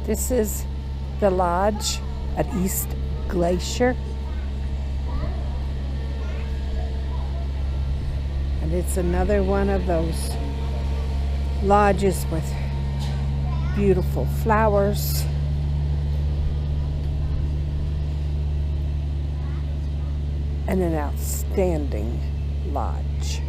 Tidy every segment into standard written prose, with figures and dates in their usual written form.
This is the lodge at East Glacier. And it's another one of those lodges with beautiful flowers. And an outstanding lodge.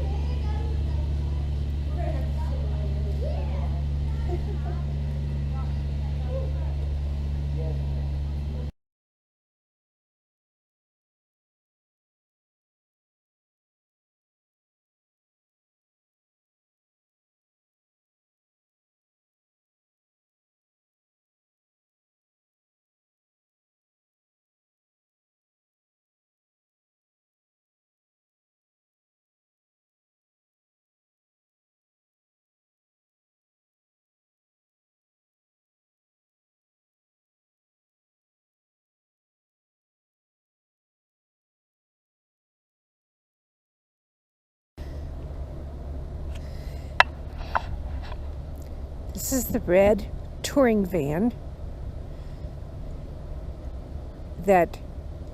This is the red touring van that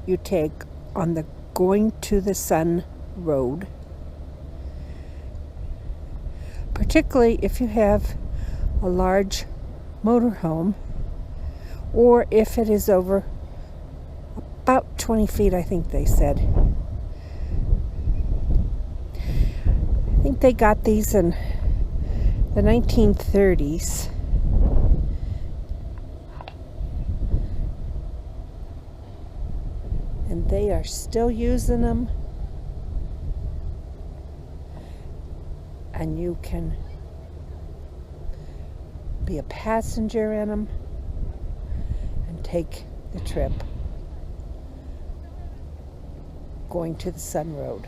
you take on the Going to the Sun road, particularly if you have a large motorhome or if it is over about 20 feet, I think they said. I think they got these in the 1930s. And they are still using them. And you can be a passenger in them and take the trip going to the Sun Road.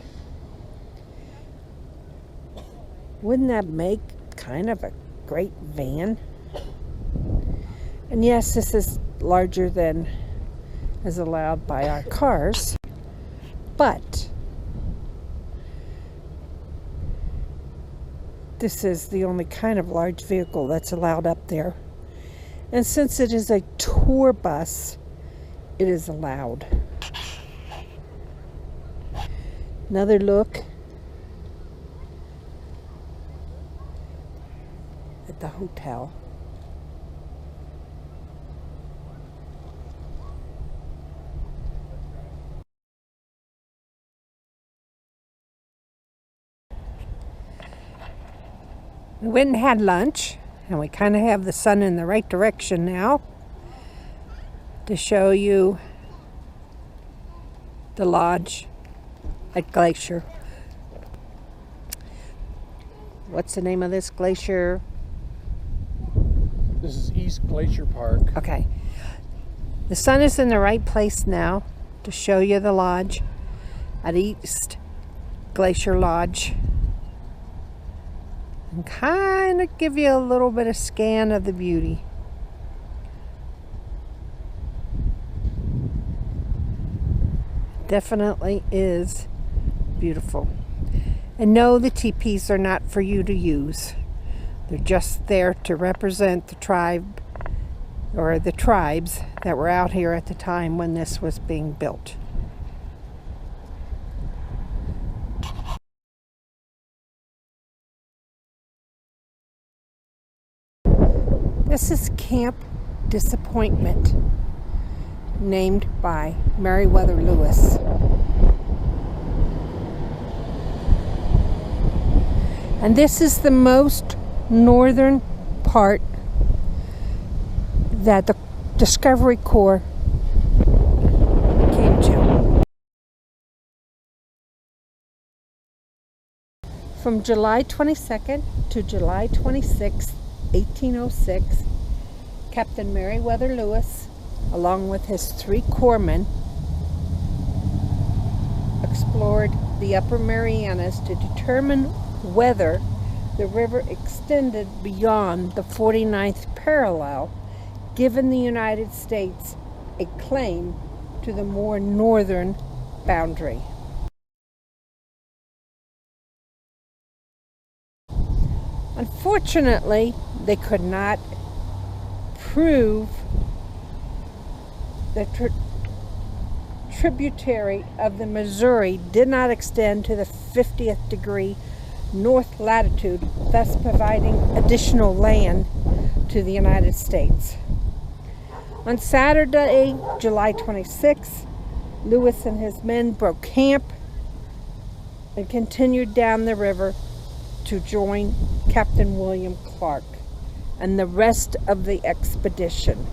Wouldn't that make kind of a great van? And yes, this is larger than is allowed by our cars, but this is the only kind of large vehicle that's allowed up there. And since it is a tour bus, it is allowed. Another look at the hotel. We went and had lunch, and we kind of have the sun in the right direction now to show you the lodge at Glacier. What's the name of this glacier? This is East Glacier Park. Okay. The sun is in the right place now to show you the lodge at East Glacier Lodge. And kind of give you a little bit of scan of the beauty. Definitely is beautiful. And no, the teepees are not for you to use. They're just there to represent the tribe or the tribes that were out here at the time when this was being built. This is Camp Disappointment, named by Meriwether Lewis. And this is the most northern part that the Discovery Corps came to. From July 22nd to July 26th, 1806, Captain Meriwether Lewis, along with his 3 corpsmen, explored the Upper Marianas to determine whether the river extended beyond the 49th parallel, giving the United States a claim to the more northern boundary. Unfortunately, they could not prove The tributary of the Missouri did not extend to the 50th degree north latitude, thus providing additional land to the United States. On Saturday, July 26, Lewis and his men broke camp and continued down the river to join Captain William Clark and the rest of the expedition.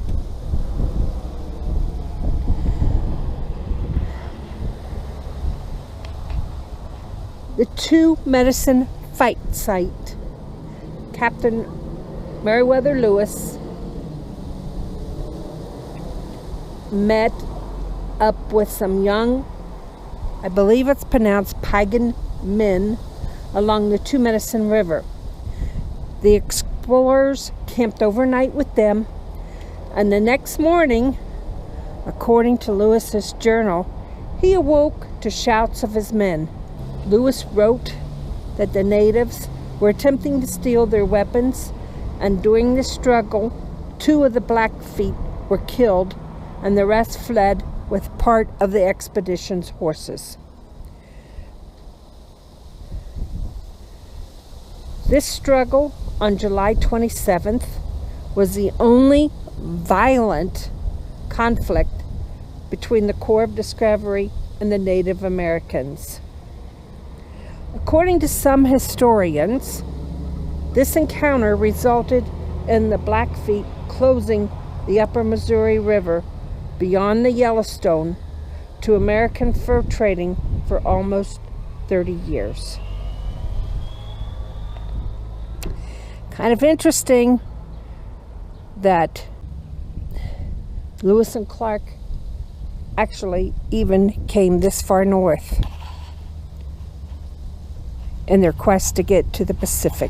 The Two Medicine Fight Site. Captain Meriwether Lewis met up with some young, I believe it's pronounced pagan men, along the Two Medicine River. The explorers camped overnight with them, and the next morning, according to Lewis's journal, he awoke to shouts of his men. Lewis wrote that the natives were attempting to steal their weapons, and during the struggle, 2 of the Blackfeet were killed, and the rest fled with part of the expedition's horses. This struggle on July 27th was the only violent conflict between the Corps of Discovery and the Native Americans. According to some historians, this encounter resulted in the Blackfeet closing the upper Missouri River beyond the Yellowstone to American fur trading for almost 30 years. Kind of interesting that Lewis and Clark actually even came this far north in their quest to get to the Pacific.